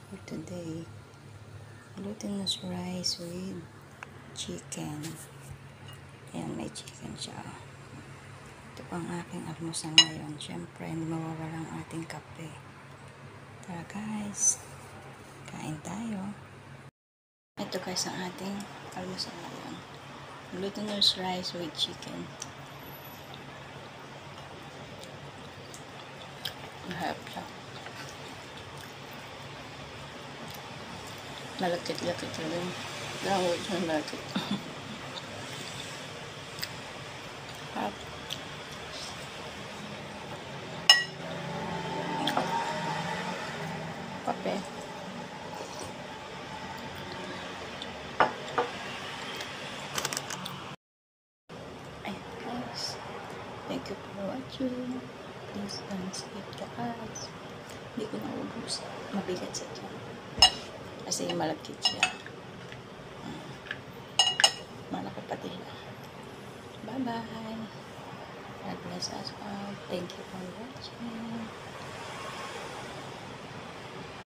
for today. Glutinous rice with chicken. Ayan, may chicken siya. Ito po ang aking almusal ngayon. Siyempre, hindi mawawala ang ating kape. Tara guys, kain tayo. Ito guys ang ating almusal ngayon. Glutinous rice with chicken. Mahirap siya. Malakit-lakit rin. Langoy siya malakit. Harap. Kape. Ayan guys. Thank you for watching. Please don't skip the ads. Hindi ko naubos. Mabigat sa tiyan. Kasi malakit siya. Malaki pati siya. Bye-bye. God bless us all. Thank you for watching.